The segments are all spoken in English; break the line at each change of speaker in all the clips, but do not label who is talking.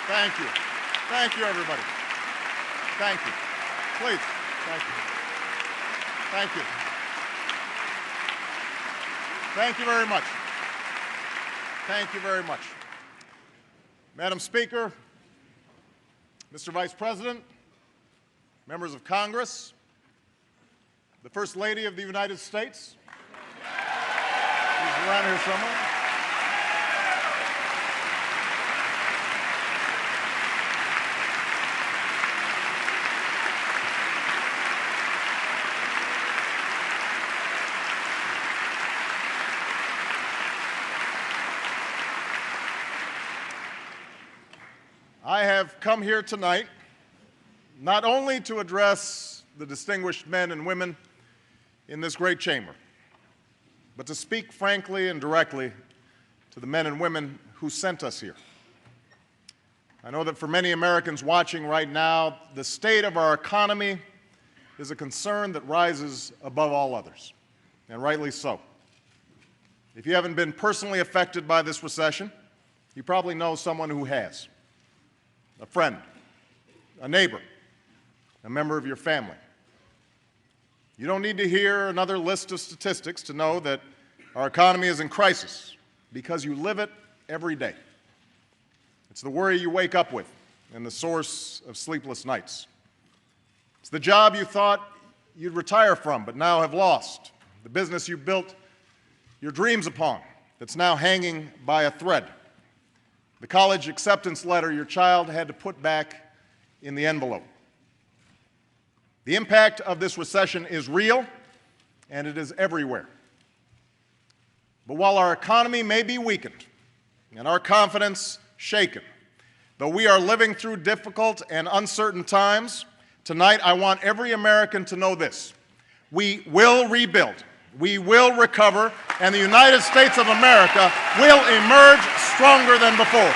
Thank you. Thank you, everybody. Thank you. Please. Thank you. Thank you. Thank you very much. Thank you very much. Madam Speaker, Mr. Vice President, members of Congress, the First Lady of the United States, she's around here somewhere. I have come here tonight not only to address the distinguished men and women in this great chamber, but to speak frankly and directly to the men and women who sent us here. I know that for many Americans watching right now, the state of our economy is a concern that rises above all others, and rightly so. If you haven't been personally affected by this recession, you probably know someone who has. A friend, a neighbor, a member of your family. You don't need to hear another list of statistics to know that our economy is in crisis because you live it every day. It's the worry you wake up with and the source of sleepless nights. It's the job you thought you'd retire from but now have lost, the business you built your dreams upon that's now hanging by a thread. The college acceptance letter your child had to put back in the envelope. The impact of this recession is real, and it is everywhere. But while our economy may be weakened and our confidence shaken, though we are living through difficult and uncertain times, tonight I want every American to know this: we will rebuild. We will recover, and the United States of America will emerge stronger than before.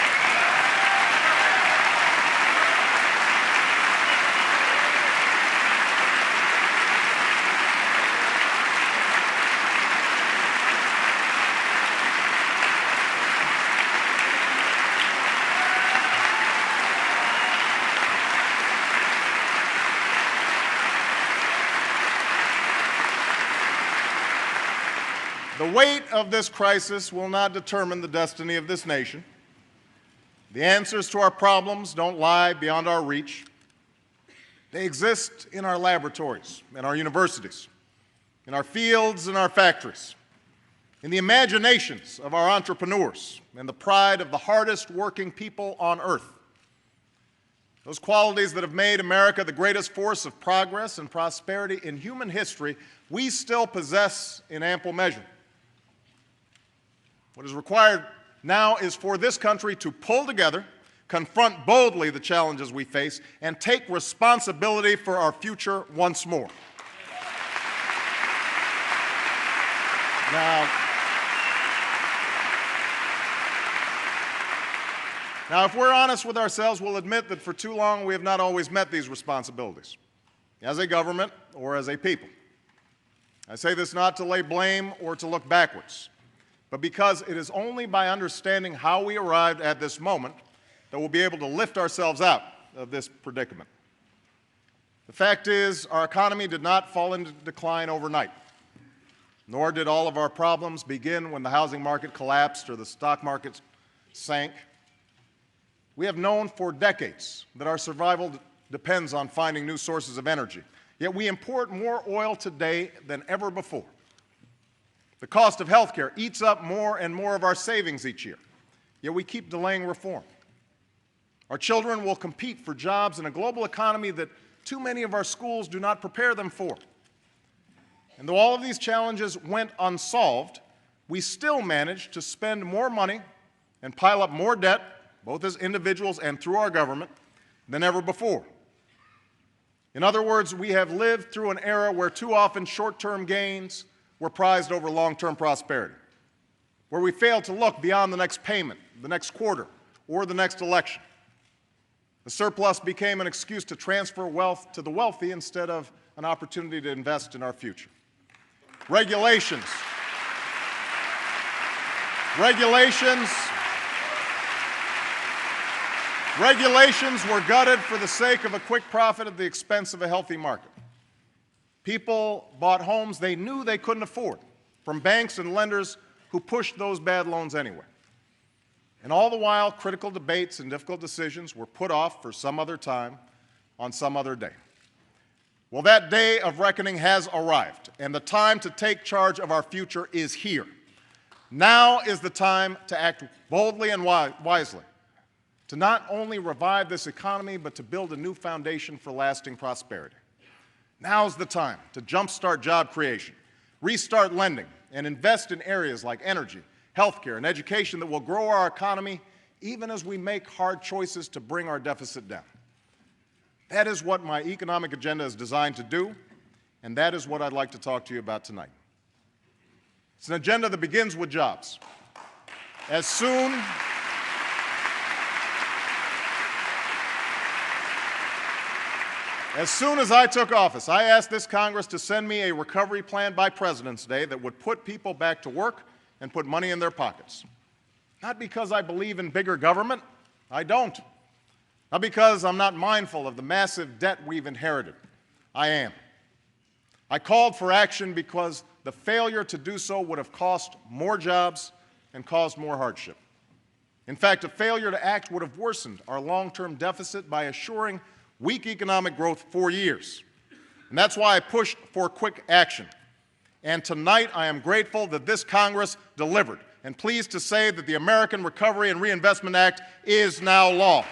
The weight of this crisis will not determine the destiny of this nation. The answers to our problems don't lie beyond our reach. They exist in our laboratories, in our universities, in our fields and our factories, in the imaginations of our entrepreneurs, and the pride of the hardest working people on earth. Those qualities that have made America the greatest force of progress and prosperity in human history, we still possess in ample measure. What is required now is for this country to pull together, confront boldly the challenges we face, and take responsibility for our future once more. Now, if we're honest with ourselves, we'll admit that for too long we have not always met these responsibilities, as a government or as a people. I say this not to lay blame or to look backwards, but because it is only by understanding how we arrived at this moment that we'll be able to lift ourselves out of this predicament. The fact is, our economy did not fall into decline overnight, nor did all of our problems begin when the housing market collapsed or the stock market sank. We have known for decades that our survival depends on finding new sources of energy, yet we import more oil today than ever before. The cost of health care eats up more and more of our savings each year, yet we keep delaying reform. Our children will compete for jobs in a global economy that too many of our schools do not prepare them for. And though all of these challenges went unsolved, we still managed to spend more money and pile up more debt, both as individuals and through our government, than ever before. In other words, we have lived through an era where too often short-term gains were prized over long-term prosperity, where we failed to look beyond the next payment, the next quarter, or the next election. The surplus became an excuse to transfer wealth to the wealthy instead of an opportunity to invest in our future. Regulations Regulations were gutted for the sake of a quick profit at the expense of a healthy market. People bought homes they knew they couldn't afford from banks and lenders who pushed those bad loans anyway. And all the while, critical debates and difficult decisions were put off for some other time on some other day. Well, that day of reckoning has arrived, and the time to take charge of our future is here. Now is the time to act boldly and wisely, to not only revive this economy, but to build a new foundation for lasting prosperity. Now's the time to jumpstart job creation, restart lending, and invest in areas like energy, healthcare, and education that will grow our economy even as we make hard choices to bring our deficit down. That is what my economic agenda is designed to do, and that is what I'd like to talk to you about tonight. It's an agenda that begins with jobs. As soon as I took office, I asked this Congress to send me a recovery plan by President's Day that would put people back to work and put money in their pockets. Not because I believe in bigger government. I don't. Not because I'm not mindful of the massive debt we've inherited. I am. I called for action because the failure to do so would have cost more jobs and caused more hardship. In fact, a failure to act would have worsened our long-term deficit by assuring weak economic growth for years. And that's why I pushed for quick action. And tonight I am grateful that this Congress delivered and pleased to say that the American Recovery and Reinvestment Act is now law.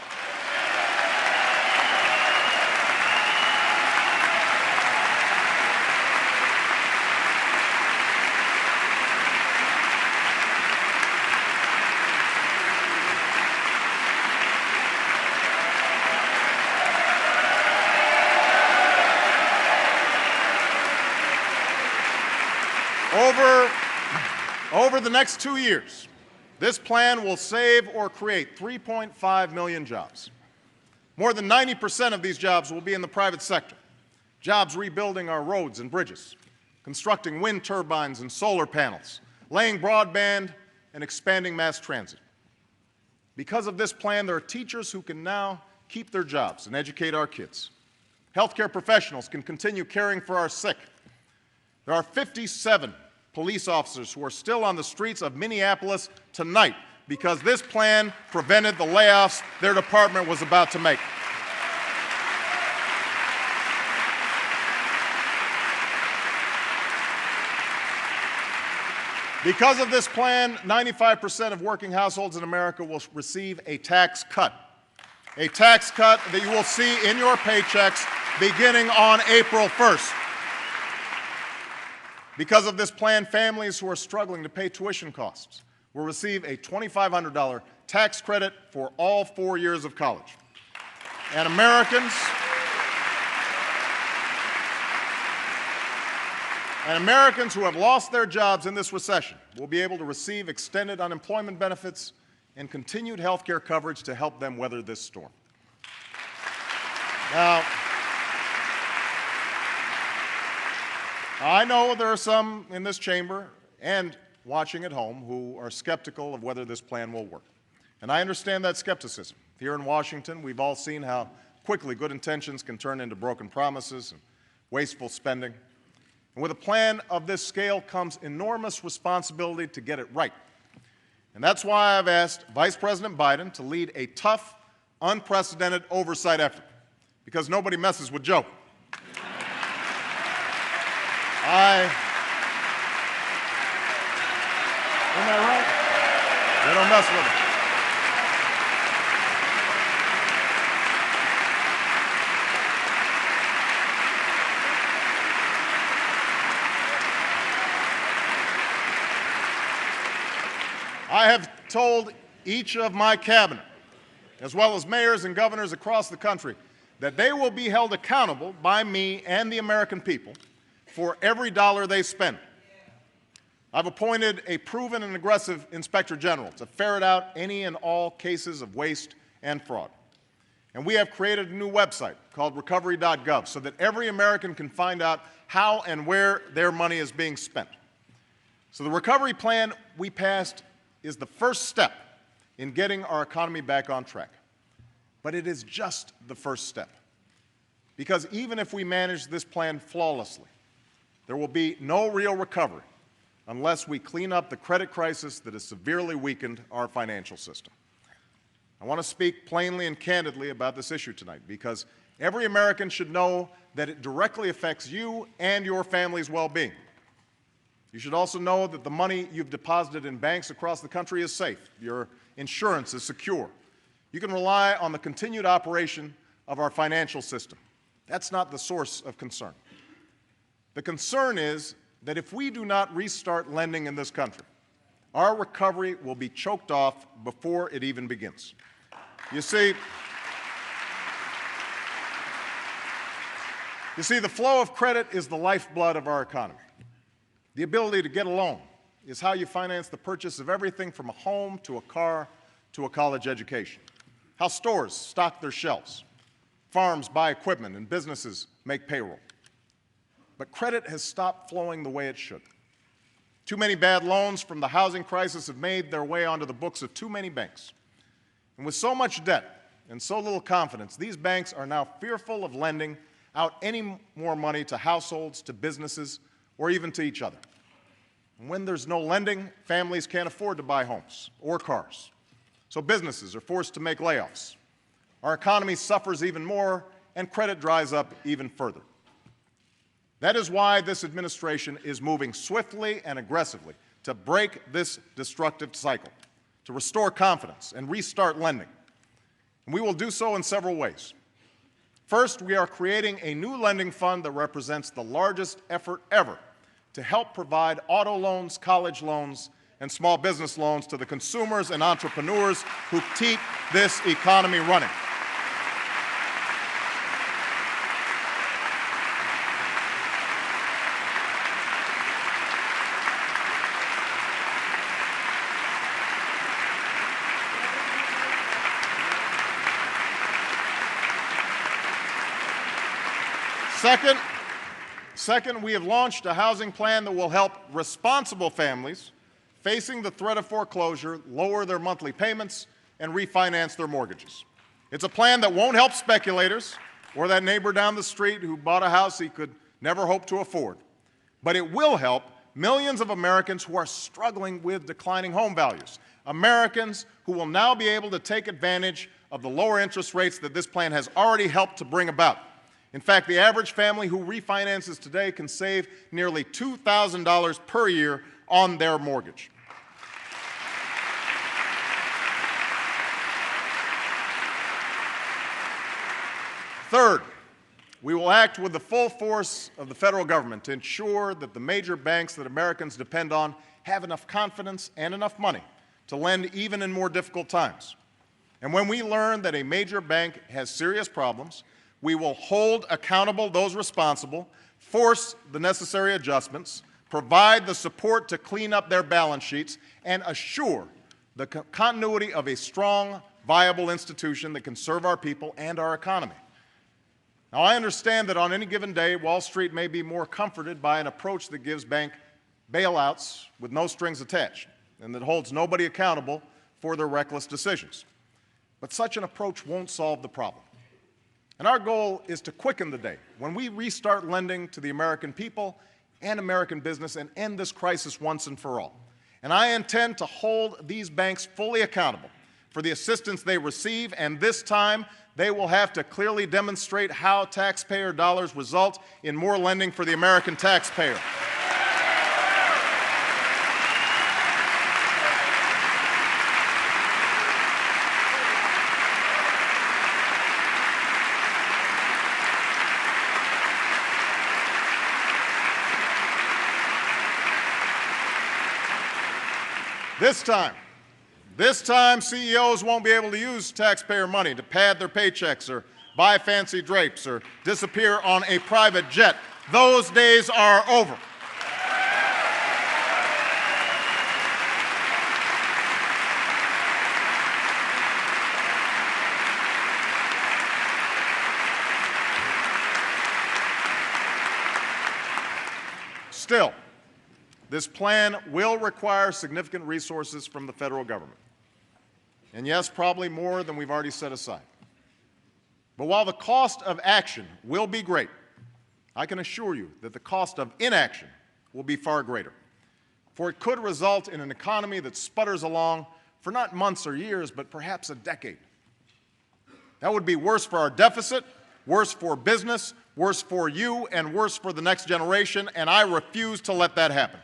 Over the next 2 years, this plan will save or create 3.5 million jobs. More than 90% of these jobs will be in the private sector. Jobs rebuilding our roads and bridges, constructing wind turbines and solar panels, laying broadband, and expanding mass transit. Because of this plan, there are teachers who can now keep their jobs and educate our kids. Healthcare professionals can continue caring for our sick. There are 57 police officers who are still on the streets of Minneapolis tonight because this plan prevented the layoffs their department was about to make. Because of this plan, 95% of working households in America will receive a tax cut that you will see in your paychecks beginning on April 1st. Because of this plan, families who are struggling to pay tuition costs will receive a $2,500 tax credit for all 4 years of college. And Americans who have lost their jobs in this recession will be able to receive extended unemployment benefits and continued health care coverage to help them weather this storm. Now, I know there are some in this chamber and watching at home who are skeptical of whether this plan will work. And I understand that skepticism. Here in Washington, we've all seen how quickly good intentions can turn into broken promises and wasteful spending. And with a plan of this scale comes enormous responsibility to get it right. And that's why I've asked Vice President Biden to lead a tough, unprecedented oversight effort, because nobody messes with Joe. Am I right? They don't mess with it. I have told each of my cabinet, as well as mayors and governors across the country, that they will be held accountable by me and the American people for every dollar they spend. I've appointed a proven and aggressive Inspector General to ferret out any and all cases of waste and fraud. And we have created a new website called recovery.gov so that every American can find out how and where their money is being spent. So the recovery plan we passed is the first step in getting our economy back on track. But it is just the first step. Because even if we manage this plan flawlessly, there will be no real recovery unless we clean up the credit crisis that has severely weakened our financial system. I want to speak plainly and candidly about this issue tonight because every American should know that it directly affects you and your family's well-being. You should also know that the money you've deposited in banks across the country is safe. Your insurance is secure. You can rely on the continued operation of our financial system. That's not the source of concern. The concern is that if we do not restart lending in this country, our recovery will be choked off before it even begins. You see, the flow of credit is the lifeblood of our economy. The ability to get a loan is how you finance the purchase of everything from a home to a car to a college education. How stores stock their shelves, farms buy equipment, and businesses make payroll. But credit has stopped flowing the way it should. Too many bad loans from the housing crisis have made their way onto the books of too many banks. And with so much debt and so little confidence, these banks are now fearful of lending out any more money to households, to businesses, or even to each other. And when there's no lending, families can't afford to buy homes or cars. So businesses are forced to make layoffs. Our economy suffers even more, and credit dries up even further. That is why this administration is moving swiftly and aggressively to break this destructive cycle, to restore confidence and restart lending. And we will do so in several ways. First, we are creating a new lending fund that represents the largest effort ever to help provide auto loans, college loans, and small business loans to the consumers and entrepreneurs who keep this economy running. Second, we have launched a housing plan that will help responsible families facing the threat of foreclosure lower their monthly payments and refinance their mortgages. It's a plan that won't help speculators or that neighbor down the street who bought a house he could never hope to afford. But it will help millions of Americans who are struggling with declining home values, Americans who will now be able to take advantage of the lower interest rates that this plan has already helped to bring about. In fact, the average family who refinances today can save nearly $2,000 per year on their mortgage. Third, we will act with the full force of the federal government to ensure that the major banks that Americans depend on have enough confidence and enough money to lend even in more difficult times. And when we learn that a major bank has serious problems, we will hold accountable those responsible, force the necessary adjustments, provide the support to clean up their balance sheets, and assure the continuity of a strong, viable institution that can serve our people and our economy. Now, I understand that on any given day, Wall Street may be more comforted by an approach that gives bank bailouts with no strings attached and that holds nobody accountable for their reckless decisions. But such an approach won't solve the problem. And our goal is to quicken the day when we restart lending to the American people and American business and end this crisis once and for all. And I intend to hold these banks fully accountable for the assistance they receive, and this time they will have to clearly demonstrate how taxpayer dollars result in more lending for the American taxpayer. This time, CEOs won't be able to use taxpayer money to pad their paychecks or buy fancy drapes or disappear on a private jet. Those days are over. Still, this plan will require significant resources from the federal government. And yes, probably more than we've already set aside. But while the cost of action will be great, I can assure you that the cost of inaction will be far greater. For it could result in an economy that sputters along for not months or years, but perhaps a decade. That would be worse for our deficit, worse for business, worse for you, and worse for the next generation, and I refuse to let that happen.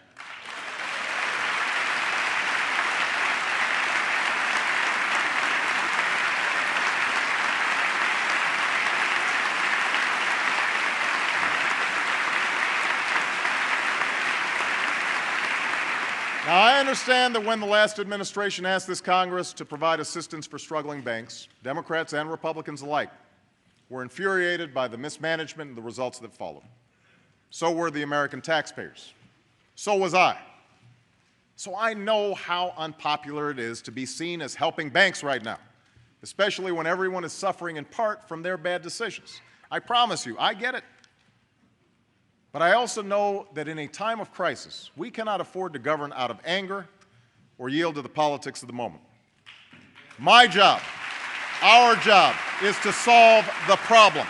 Now, I understand that when the last administration asked this Congress to provide assistance for struggling banks, Democrats and Republicans alike were infuriated by the mismanagement and the results that followed. So were the American taxpayers. So was I. So I know how unpopular it is to be seen as helping banks right now, especially when everyone is suffering in part from their bad decisions. I promise you, I get it. But I also know that in a time of crisis, we cannot afford to govern out of anger or yield to the politics of the moment. My job, our job, is to solve the problem.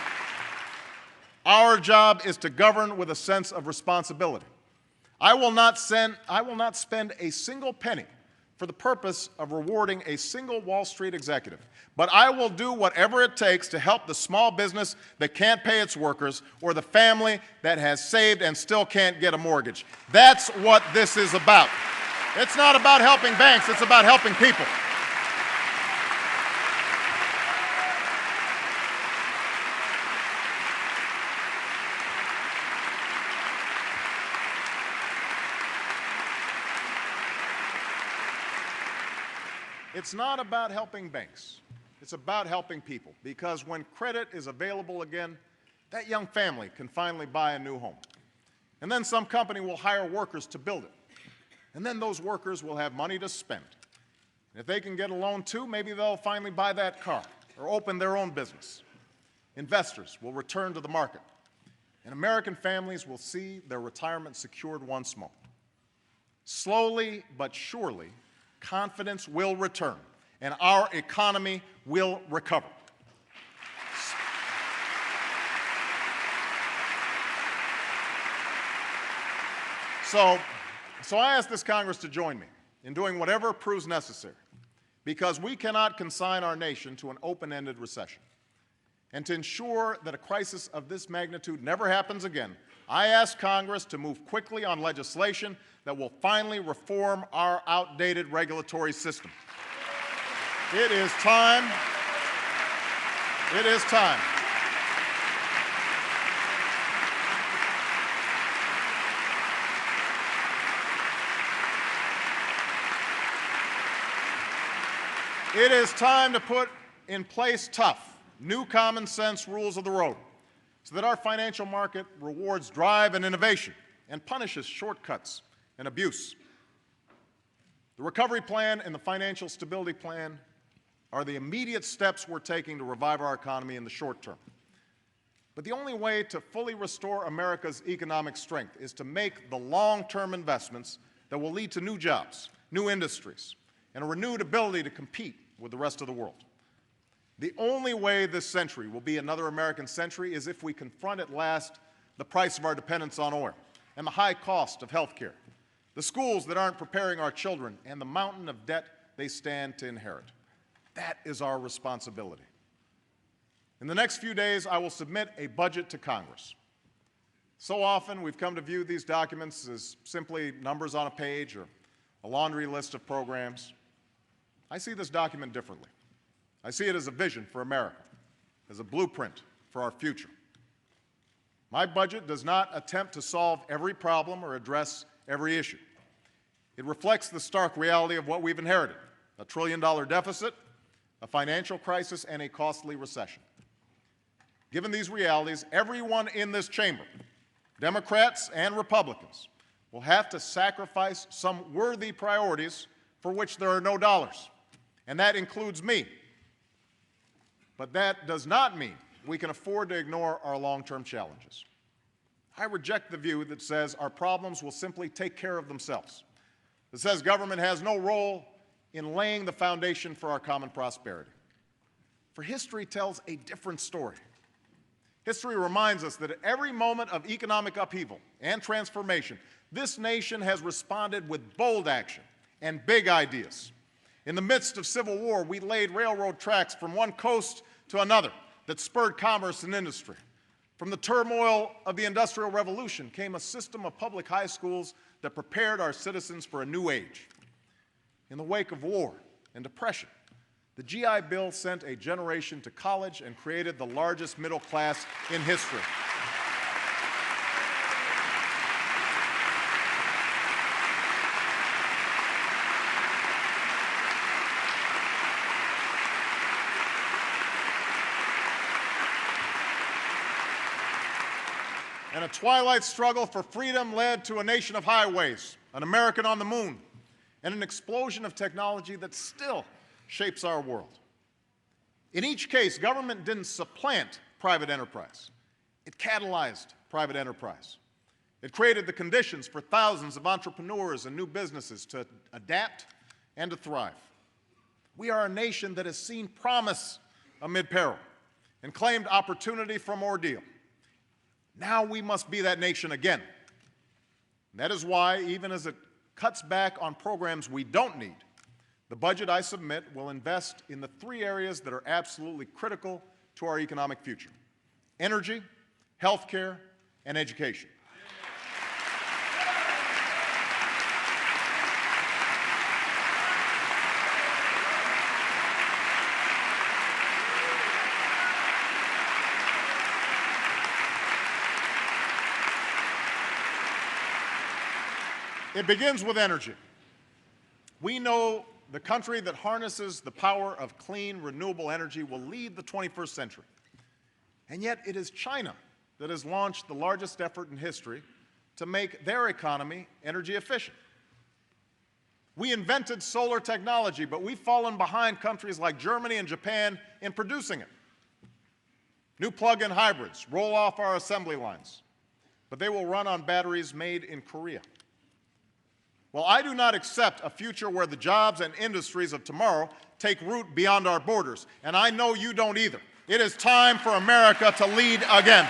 Our job is to govern with a sense of responsibility. I will not spend a single penny for the purpose of rewarding a single Wall Street executive. But I will do whatever it takes to help the small business that can't pay its workers or the family that has saved and still can't get a mortgage. That's what this is about. It's not about helping banks, it's about helping people. It's not about helping banks. It's about helping people, because when credit is available again, that young family can finally buy a new home. And then some company will hire workers to build it. And then those workers will have money to spend. And if they can get a loan too, maybe they'll finally buy that car or open their own business. Investors will return to the market, and American families will see their retirement secured once more. Slowly but surely, confidence will return, and our economy will recover. So I ask this Congress to join me in doing whatever proves necessary, because we cannot consign our nation to an open-ended recession. And to ensure that a crisis of this magnitude never happens again, I ask Congress to move quickly on legislation that will finally reform our outdated regulatory system. It is time. It is time. It is time to put in place tough, new common sense rules of the road so that our financial market rewards drive and innovation and punishes shortcuts and abuse. The recovery plan and the financial stability plan are the immediate steps we're taking to revive our economy in the short term. But the only way to fully restore America's economic strength is to make the long-term investments that will lead to new jobs, new industries, and a renewed ability to compete with the rest of the world. The only way this century will be another American century is if we confront at last the price of our dependence on oil and the high cost of health care, the schools that aren't preparing our children, and the mountain of debt they stand to inherit. That is our responsibility. In the next few days, I will submit a budget to Congress. So often, we've come to view these documents as simply numbers on a page or a laundry list of programs. I see this document differently. I see it as a vision for America, as a blueprint for our future. My budget does not attempt to solve every problem or address every issue. It reflects the stark reality of what we've inherited: a $1 trillion deficit, a financial crisis, and a costly recession. Given these realities, everyone in this chamber, Democrats and Republicans, will have to sacrifice some worthy priorities for which there are no dollars, and that includes me. But that does not mean we can afford to ignore our long-term challenges. I reject the view that says our problems will simply take care of themselves, that says government has no role in laying the foundation for our common prosperity. For history tells a different story. History reminds us that at every moment of economic upheaval and transformation, this nation has responded with bold action and big ideas. In the midst of civil war, we laid railroad tracks from one coast to another that spurred commerce and industry. From the turmoil of the Industrial Revolution came a system of public high schools that prepared our citizens for a new age. In the wake of war and depression, the GI Bill sent a generation to college and created the largest middle class in history. And a twilight struggle for freedom led to a nation of highways, an American on the moon, and an explosion of technology that still shapes our world. In each case, government didn't supplant private enterprise. It catalyzed private enterprise. It created the conditions for thousands of entrepreneurs and new businesses to adapt and to thrive. We are a nation that has seen promise amid peril and claimed opportunity from ordeal. Now we must be that nation again. And that is why, even as it cuts back on programs we don't need, the budget I submit will invest in the three areas that are absolutely critical to our economic future: energy, healthcare, and education. It begins with energy. We know the country that harnesses the power of clean, renewable energy will lead the 21st century. And yet it is China that has launched the largest effort in history to make their economy energy efficient. We invented solar technology, but we've fallen behind countries like Germany and Japan in producing it. New plug-in hybrids roll off our assembly lines, but they will run on batteries made in Korea. Well, I do not accept a future where the jobs and industries of tomorrow take root beyond our borders, and I know you don't either. It is time for America to lead again.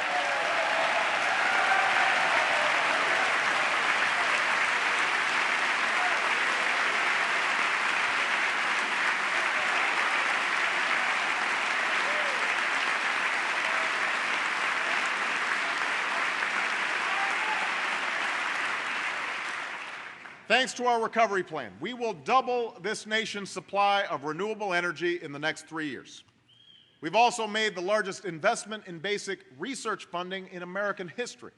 Thanks to our recovery plan, we will double this nation's supply of renewable energy in the next 3 years. We've also made the largest investment in basic research funding in American history,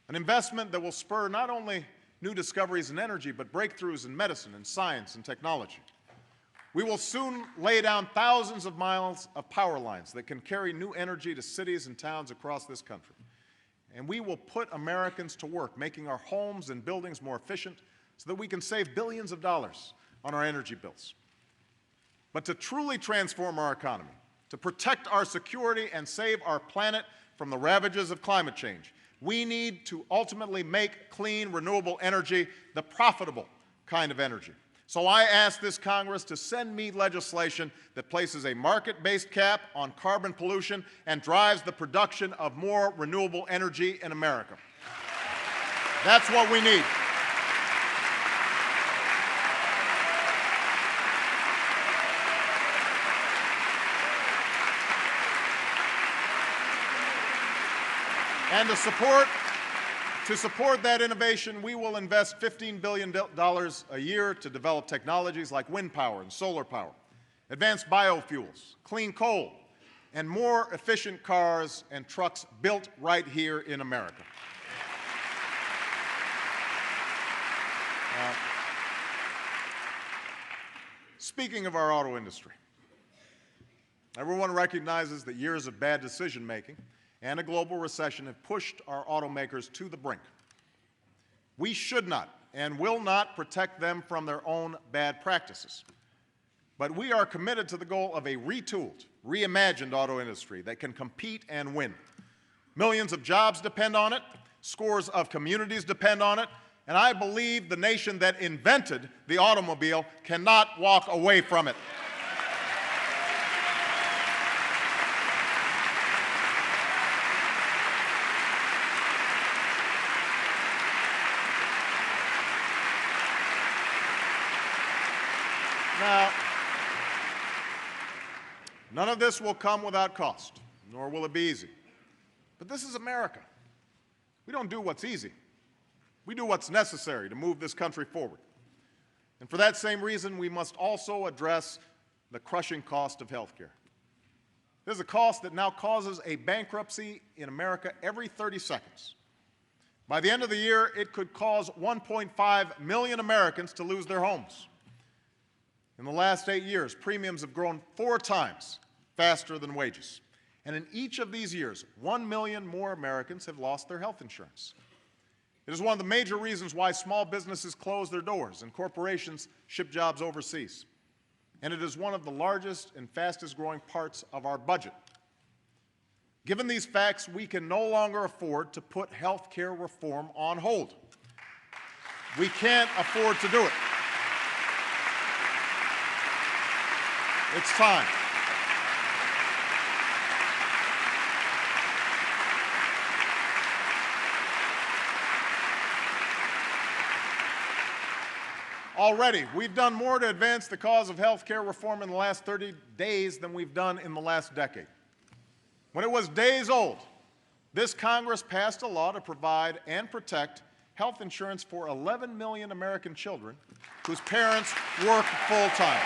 an investment that will spur not only new discoveries in energy, but breakthroughs in medicine and science and technology. We will soon lay down thousands of miles of power lines that can carry new energy to cities and towns across this country. And we will put Americans to work, making our homes and buildings more efficient, so that we can save billions of dollars on our energy bills. But to truly transform our economy, to protect our security and save our planet from the ravages of climate change, we need to ultimately make clean, renewable energy the profitable kind of energy. So I ask this Congress to send me legislation that places a market-based cap on carbon pollution and drives the production of more renewable energy in America. That's what we need. And to support that innovation, we will invest $15 billion a year to develop technologies like wind power and solar power, advanced biofuels, clean coal, and more efficient cars and trucks built right here in America. Speaking of our auto industry, everyone recognizes that years of bad decision-making and a global recession have pushed our automakers to the brink. We should not and will not protect them from their own bad practices. But we are committed to the goal of a retooled, reimagined auto industry that can compete and win. Millions of jobs depend on it, scores of communities depend on it, and I believe the nation that invented the automobile cannot walk away from it. Now, none of this will come without cost, nor will it be easy. But this is America. We don't do what's easy. We do what's necessary to move this country forward. And for that same reason, we must also address the crushing cost of health care. There's a cost that now causes a bankruptcy in America every 30 seconds. By the end of the year, it could cause 1.5 million Americans to lose their homes. In the last 8 years, premiums have grown 4 times faster than wages. And in each of these years, 1 million more Americans have lost their health insurance. It is one of the major reasons why small businesses close their doors and corporations ship jobs overseas. And it is one of the largest and fastest growing parts of our budget. Given these facts, we can no longer afford to put health care reform on hold. We can't afford to do it. It's time. Already, we've done more to advance the cause of health care reform in the last 30 days than we've done in the last decade. When it was days old, this Congress passed a law to provide and protect health insurance for 11 million American children whose parents work full-time.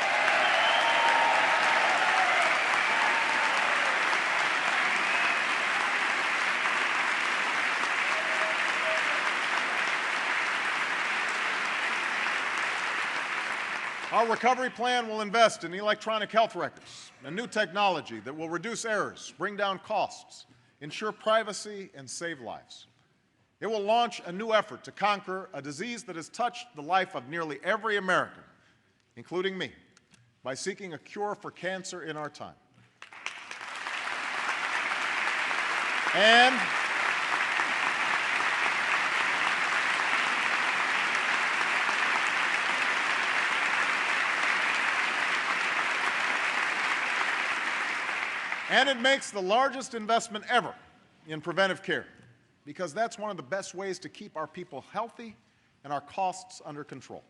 Our recovery plan will invest in electronic health records and new technology that will reduce errors, bring down costs, ensure privacy, and save lives. It will launch a new effort to conquer a disease that has touched the life of nearly every American, including me, by seeking a cure for cancer in our time. And it makes the largest investment ever in preventive care, because that's one of the best ways to keep our people healthy and our costs under control.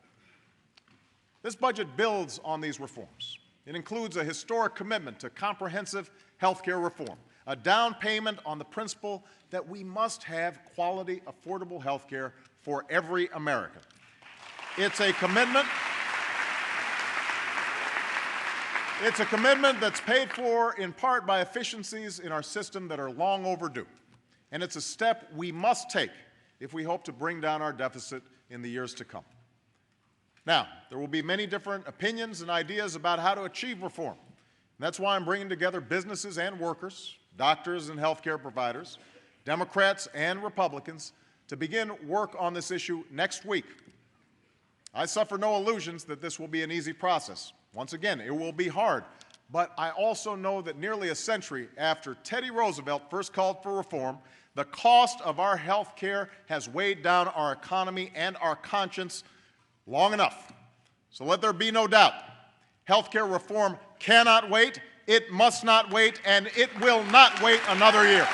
This budget builds on these reforms. It includes a historic commitment to comprehensive health care reform, a down payment on the principle that we must have quality, affordable health care for every American. It's a commitment that's paid for in part by efficiencies in our system that are long overdue. And it's a step we must take if we hope to bring down our deficit in the years to come. Now, there will be many different opinions and ideas about how to achieve reform. And that's why I'm bringing together businesses and workers, doctors and healthcare providers, Democrats and Republicans, to begin work on this issue next week. I suffer no illusions that this will be an easy process. Once again, it will be hard, but I also know that nearly a century after Teddy Roosevelt first called for reform, the cost of our health care has weighed down our economy and our conscience long enough. So let there be no doubt, health care reform cannot wait, it must not wait, and it will not wait another year.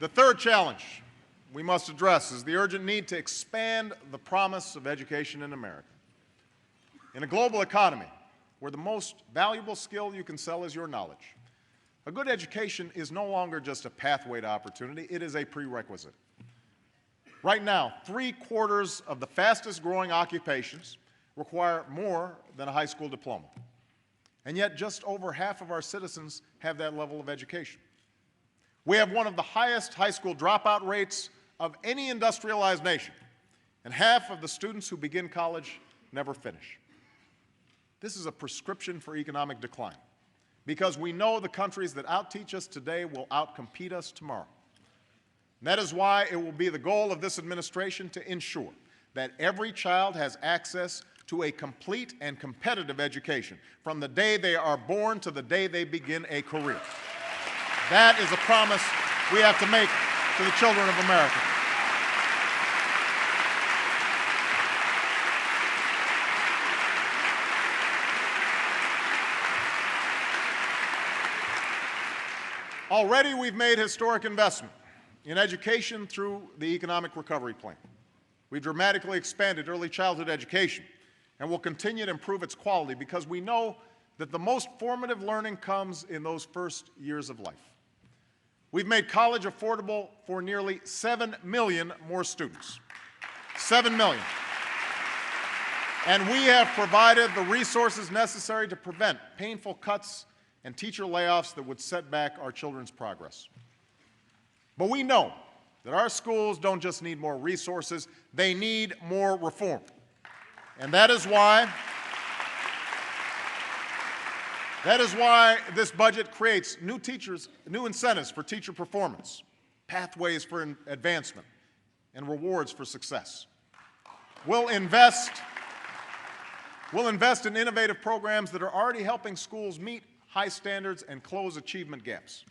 The third challenge we must address is the urgent need to expand the promise of education in America. In a global economy where the most valuable skill you can sell is your knowledge, a good education is no longer just a pathway to opportunity, it is a prerequisite. Right now, 3/4 of the fastest growing occupations require more than a high school diploma. And yet just over half of our citizens have that level of education. We have one of the highest high school dropout rates of any industrialized nation, and half of the students who begin college never finish. This is a prescription for economic decline, because we know the countries that outteach us today will outcompete us tomorrow. And that is why it will be the goal of this administration to ensure that every child has access to a complete and competitive education from the day they are born to the day they begin a career. That is a promise we have to make to the children of America. Already we've made historic investment in education through the Economic Recovery Plan. We've dramatically expanded early childhood education and will continue to improve its quality because we know that the most formative learning comes in those first years of life. We've made college affordable for nearly 7 million more students. 7 million. And we have provided the resources necessary to prevent painful cuts and teacher layoffs that would set back our children's progress. But we know that our schools don't just need more resources, they need more reform. And that is why this budget creates new incentives for teacher performance, pathways for advancement, and rewards for success. We'll invest in innovative programs that are already helping schools meet high standards and close achievement gaps.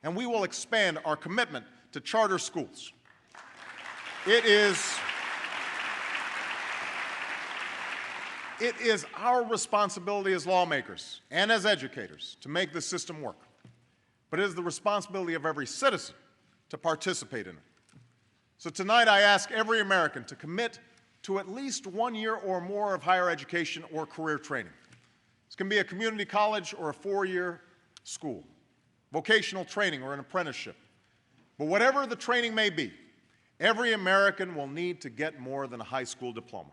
And we will expand our commitment to charter schools. It is our responsibility as lawmakers and as educators to make this system work. But it is the responsibility of every citizen to participate in it. So tonight I ask every American to commit to at least 1 year or more of higher education or career training. This can be a community college or a 4-year school, vocational training or an apprenticeship. But whatever the training may be, every American will need to get more than a high school diploma.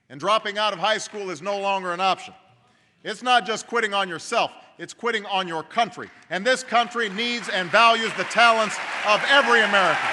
And dropping out of high school is no longer an option. It's not just quitting on yourself, it's quitting on your country. And this country needs and values the talents of every American.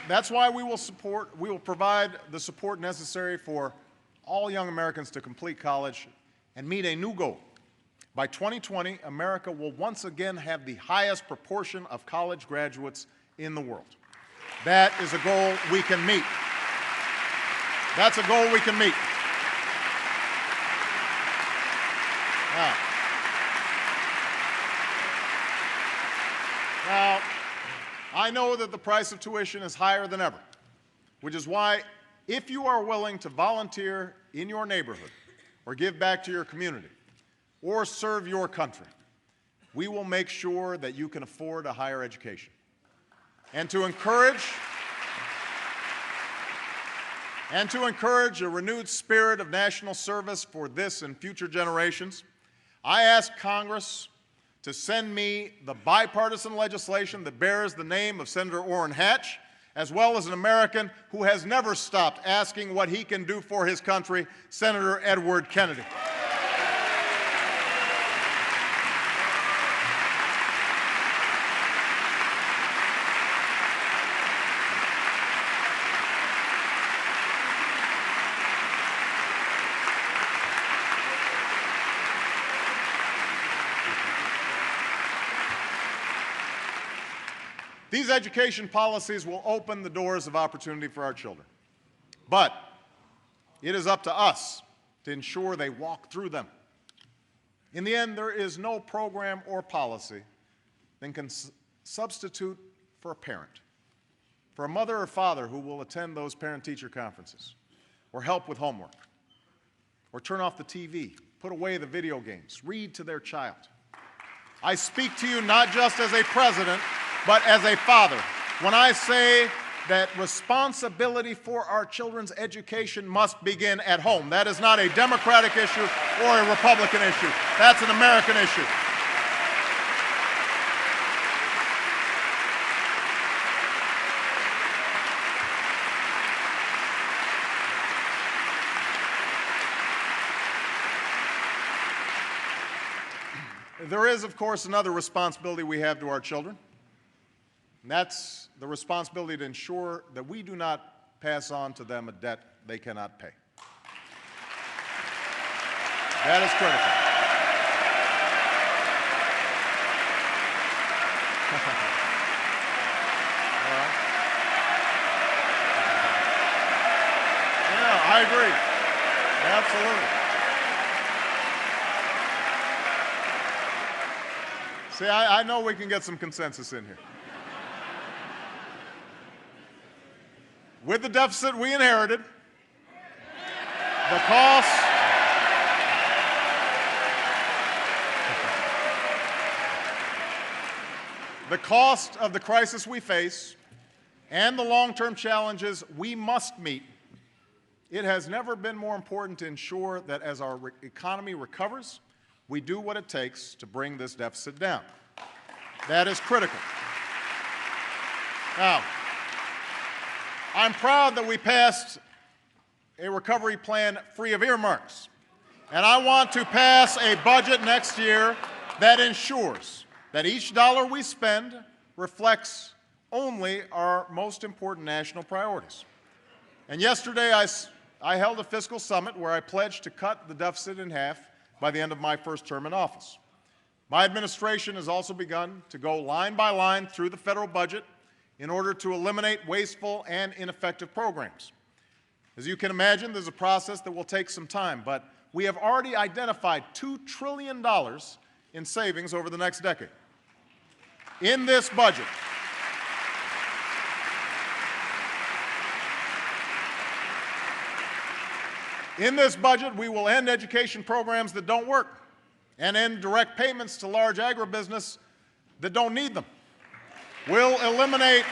That's why we will provide the support necessary for all young Americans to complete college and meet a new goal. By 2020, America will once again have the highest proportion of college graduates in the world. That is a goal we can meet. That's a goal we can meet. Now, I know that the price of tuition is higher than ever, which is why if you are willing to volunteer in your neighborhood or give back to your community or serve your country, we will make sure that you can afford a higher education. And to encourage a renewed spirit of national service for this and future generations, I ask Congress to send me the bipartisan legislation that bears the name of Senator Orrin Hatch, as well as an American who has never stopped asking what he can do for his country, Senator Edward Kennedy. These education policies will open the doors of opportunity for our children. But it is up to us to ensure they walk through them. In the end, there is no program or policy that can substitute for a parent, for a mother or father who will attend those parent-teacher conferences, or help with homework, or turn off the TV, put away the video games, read to their child. I speak to you not just as a president, but as a father, when I say that responsibility for our children's education must begin at home. That is not a Democratic issue or a Republican issue. That's an American issue. There is, of course, another responsibility we have to our children. And that's the responsibility to ensure that we do not pass on to them a debt they cannot pay. That is critical. Yeah, I agree. Absolutely. See, I know we can get some consensus in here. With the deficit we inherited, the cost of the crisis we face, and the long-term challenges we must meet, it has never been more important to ensure that as our economy recovers, we do what it takes to bring this deficit down. That is critical. Now, I'm proud that we passed a recovery plan free of earmarks, and I want to pass a budget next year that ensures that each dollar we spend reflects only our most important national priorities. And yesterday I held a fiscal summit where I pledged to cut the deficit in half by the end of my first term in office. My administration has also begun to go line by line through the federal budget in order to eliminate wasteful and ineffective programs. As you can imagine, there's a process that will take some time, but we have already identified $2 trillion in savings over the next decade. In this budget, we will end education programs that don't work and end direct payments to large agribusiness that don't need them. We'll eliminate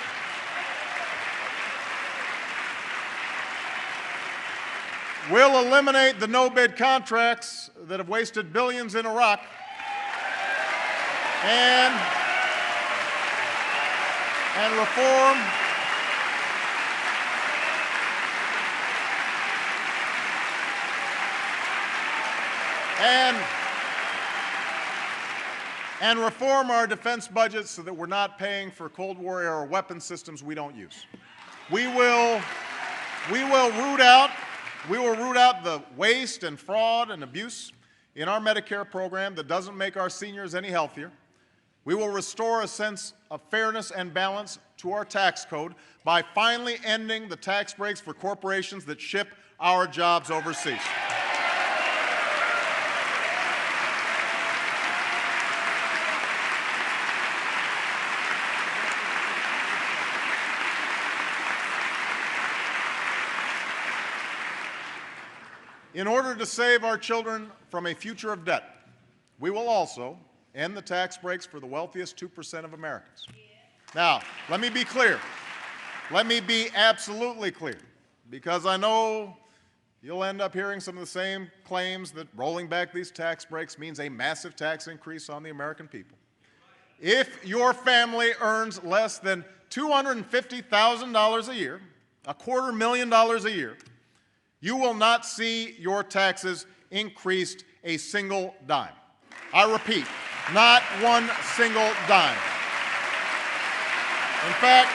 the no-bid contracts that have wasted billions in Iraq and reform our defense budgets so that we're not paying for Cold War-era weapon systems we don't use. We will root out the waste and fraud and abuse in our Medicare program that doesn't make our seniors any healthier. We will restore a sense of fairness and balance to our tax code by finally ending the tax breaks for corporations that ship our jobs overseas. In order to save our children from a future of debt, we will also end the tax breaks for the wealthiest 2% of Americans. Now, let me be clear. Let me be absolutely clear, because I know you'll end up hearing some of the same claims that rolling back these tax breaks means a massive tax increase on the American people. If your family earns less than $250,000 a year, $250,000 a year, you will not see your taxes increased a single dime. I repeat, not one single dime. In fact,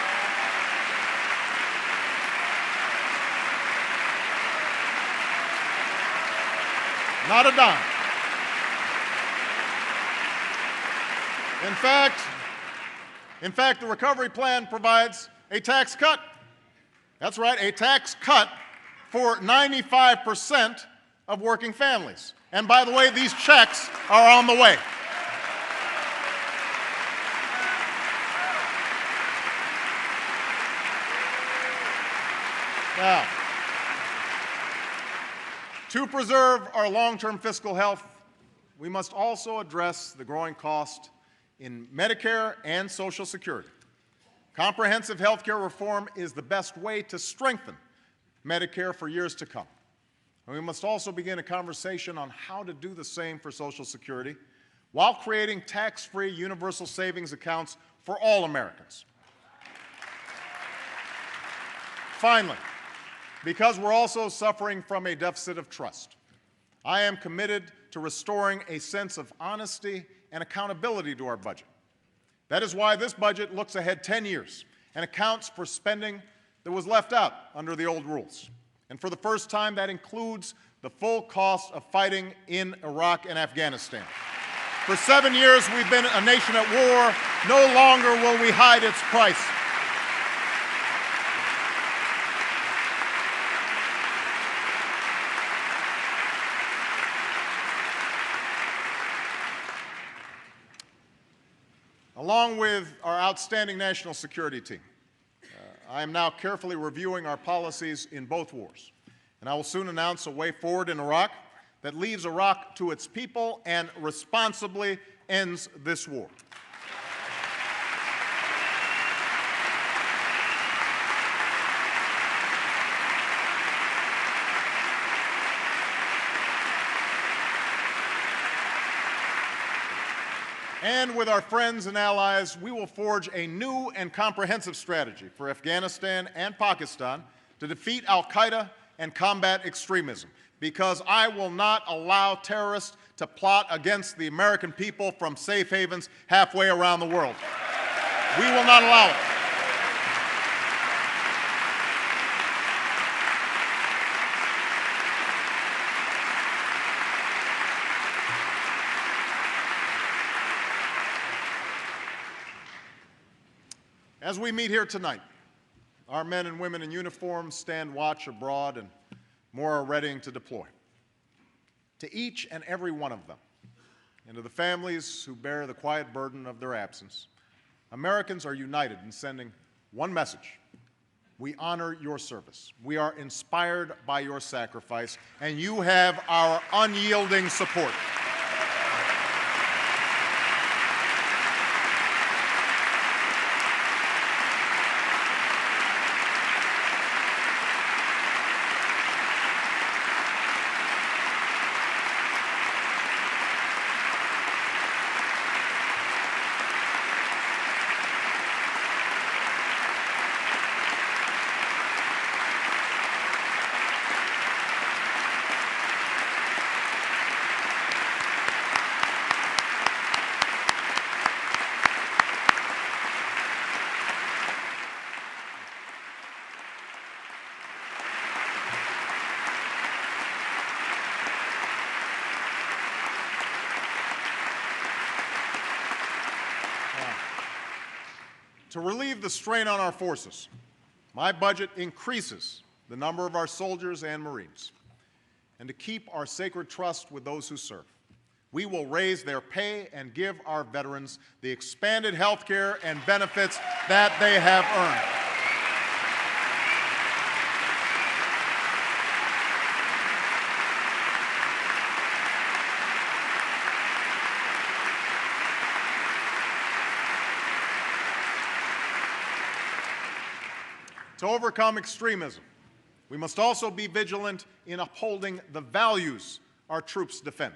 not a dime. In fact, the recovery plan provides a tax cut. That's right, a tax cut for 95% of working families. And by the way, these checks are on the way. Now, to preserve our long-term fiscal health, we must also address the growing cost in Medicare and Social Security. Comprehensive health care reform is the best way to strengthen Medicare for years to come. And we must also begin a conversation on how to do the same for Social Security while creating tax-free universal savings accounts for all Americans. Finally, because we're also suffering from a deficit of trust, I am committed to restoring a sense of honesty and accountability to our budget. That is why this budget looks ahead 10 years and accounts for spending that was left out under the old rules. And for the first time, that includes the full cost of fighting in Iraq and Afghanistan. For 7 years, we've been a nation at war. No longer will we hide its price. Along with our outstanding national security team, I am now carefully reviewing our policies in both wars, and I will soon announce a way forward in Iraq that leaves Iraq to its people and responsibly ends this war. And with our friends and allies, we will forge a new and comprehensive strategy for Afghanistan and Pakistan to defeat al-Qaeda and combat extremism, because I will not allow terrorists to plot against the American people from safe havens halfway around the world. We will not allow it. As we meet here tonight, our men and women in uniform stand watch abroad and more are readying to deploy. To each and every one of them, and to the families who bear the quiet burden of their absence, Americans are united in sending one message: we honor your service. We are inspired by your sacrifice, and you have our unyielding support. To relieve the strain on our forces, my budget increases the number of our soldiers and Marines. And to keep our sacred trust with those who serve, we will raise their pay and give our veterans the expanded health care and benefits that they have earned. To overcome extremism, we must also be vigilant in upholding the values our troops defend,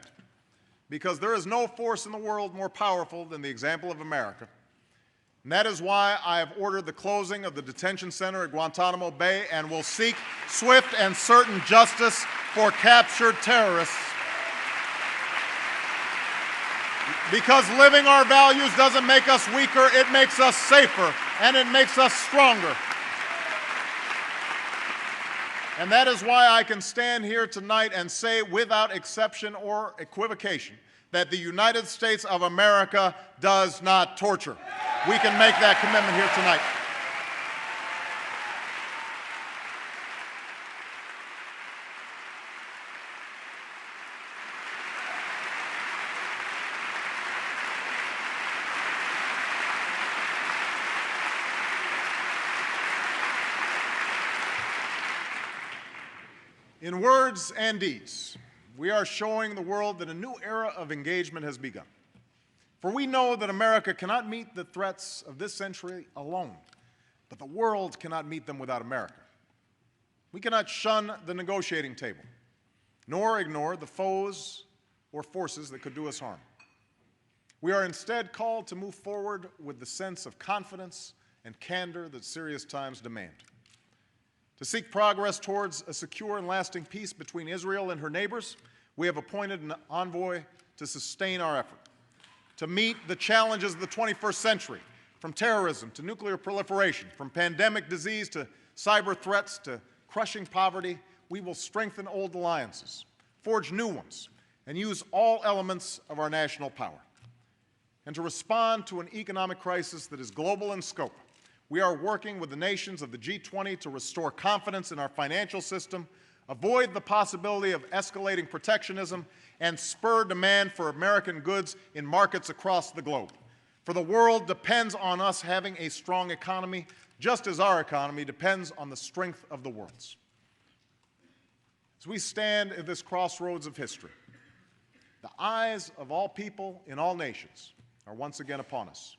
because there is no force in the world more powerful than the example of America. And that is why I have ordered the closing of the detention center at Guantanamo Bay and will seek swift and certain justice for captured terrorists. Because living our values doesn't make us weaker, it makes us safer, and it makes us stronger. And that is why I can stand here tonight and say without exception or equivocation that the United States of America does not torture. We can make that commitment here tonight. In words and deeds, we are showing the world that a new era of engagement has begun. For we know that America cannot meet the threats of this century alone, but the world cannot meet them without America. We cannot shun the negotiating table, nor ignore the foes or forces that could do us harm. We are instead called to move forward with the sense of confidence and candor that serious times demand. To seek progress towards a secure and lasting peace between Israel and her neighbors, we have appointed an envoy to sustain our effort. To meet the challenges of the 21st century, from terrorism to nuclear proliferation, from pandemic disease to cyber threats to crushing poverty, we will strengthen old alliances, forge new ones, and use all elements of our national power. And to respond to an economic crisis that is global in scope, we are working with the nations of the G20 to restore confidence in our financial system, avoid the possibility of escalating protectionism, and spur demand for American goods in markets across the globe. For the world depends on us having a strong economy, just as our economy depends on the strength of the world's. As we stand at this crossroads of history, the eyes of all people in all nations are once again upon us,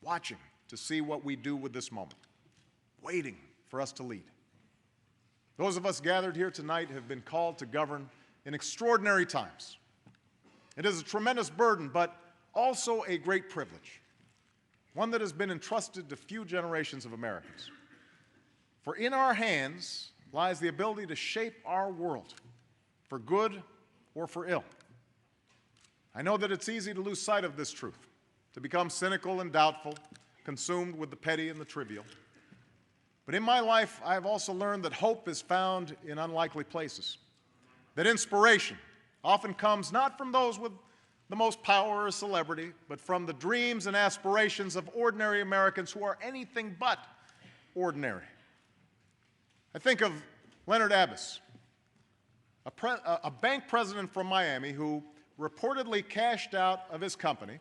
watching to see what we do with this moment, waiting for us to lead. Those of us gathered here tonight have been called to govern in extraordinary times. It is a tremendous burden, but also a great privilege, one that has been entrusted to few generations of Americans. For in our hands lies the ability to shape our world for good or for ill. I know that it's easy to lose sight of this truth, to become cynical and doubtful, consumed with the petty and the trivial. But in my life, I have also learned that hope is found in unlikely places, that inspiration often comes not from those with the most power or celebrity, but from the dreams and aspirations of ordinary Americans who are anything but ordinary. I think of Leonard Abbas, a bank president from Miami who reportedly cashed out of his company,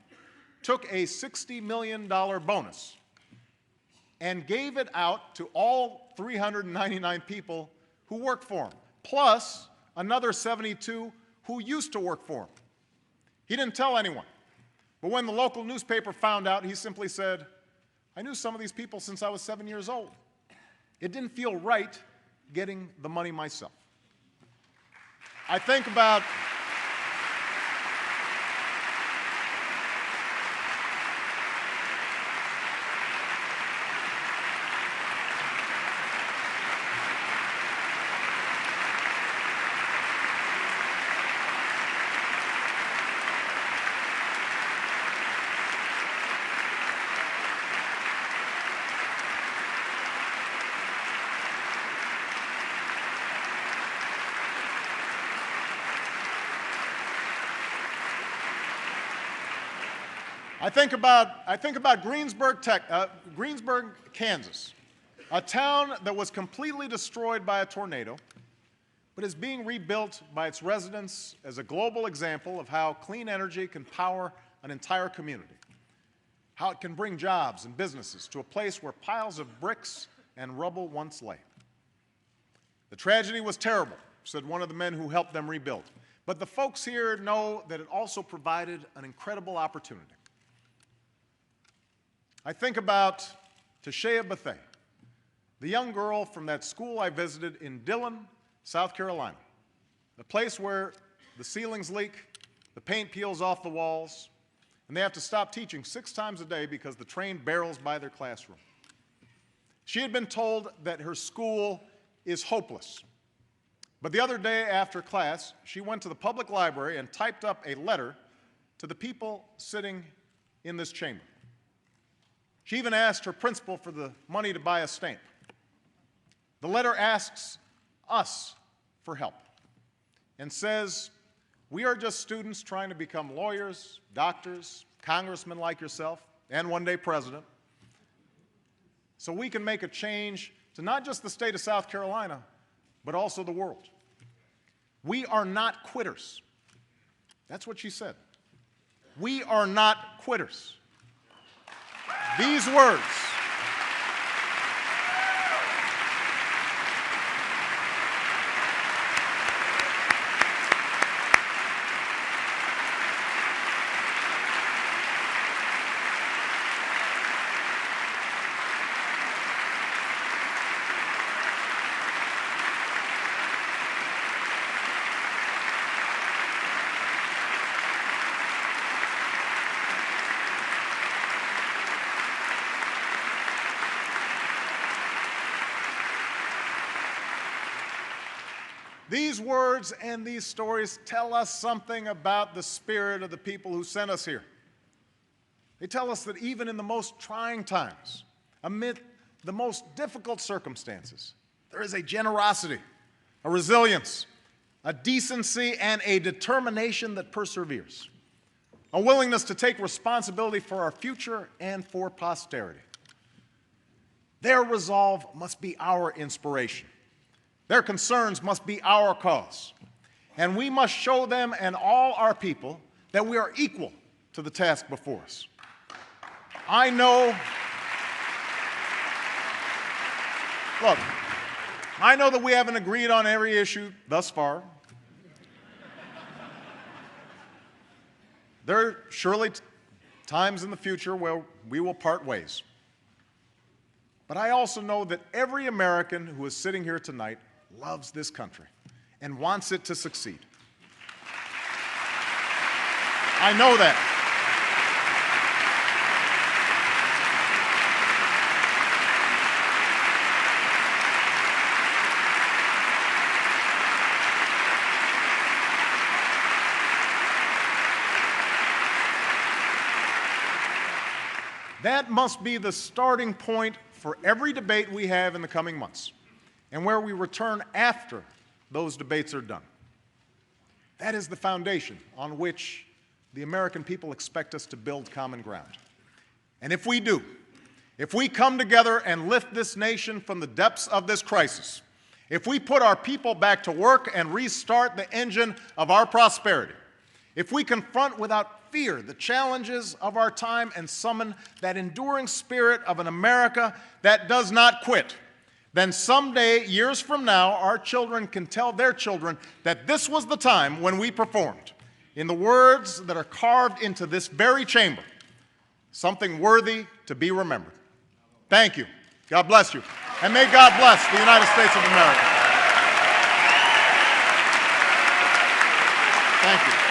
took a $60 million bonus, and gave it out to all 399 people who worked for him, plus another 72 who used to work for him. He didn't tell anyone. But when the local newspaper found out, he simply said, "I knew some of these people since I was 7 years old. It didn't feel right getting the money myself." I think about I think about Greensburg, Kansas, a town that was completely destroyed by a tornado, but is being rebuilt by its residents as a global example of how clean energy can power an entire community, how it can bring jobs and businesses to a place where piles of bricks and rubble once lay. The tragedy was terrible, said one of the men who helped them rebuild, but the folks here know that it also provided an incredible opportunity. I think about Tashea Bethea, the young girl from that school I visited in Dillon, South Carolina, a place where the ceilings leak, the paint peels off the walls, and they have to stop teaching 6 times a day because the train barrels by their classroom. She had been told that her school is hopeless. But the other day after class, she went to the public library and typed up a letter to the people sitting in this chamber. She even asked her principal for the money to buy a stamp. The letter asks us for help and says, "We are just students trying to become lawyers, doctors, congressmen like yourself, and one day president, so we can make a change to not just the state of South Carolina, but also the world. We are not quitters." That's what she said. We are not quitters. These words These words and these stories tell us something about the spirit of the people who sent us here. They tell us that even in the most trying times, amid the most difficult circumstances, there is a generosity, a resilience, a decency, and a determination that perseveres, a willingness to take responsibility for our future and for posterity. Their resolve must be our inspiration. Their concerns must be our cause. And we must show them and all our people that we are equal to the task before us. I know, look, I know that we haven't agreed on every issue thus far. There are surely times in the future where we will part ways. But I also know that every American who is sitting here tonight loves this country and wants it to succeed. I know that. That must be the starting point for every debate we have in the coming months, and where we return after those debates are done. That is the foundation on which the American people expect us to build common ground. And if we do, if we come together and lift this nation from the depths of this crisis, if we put our people back to work and restart the engine of our prosperity, if we confront without fear the challenges of our time and summon that enduring spirit of an America that does not quit, then someday, years from now, our children can tell their children that this was the time when we performed, in the words that are carved into this very chamber, something worthy to be remembered. Thank you. God bless you. And may God bless the United States of America. Thank you.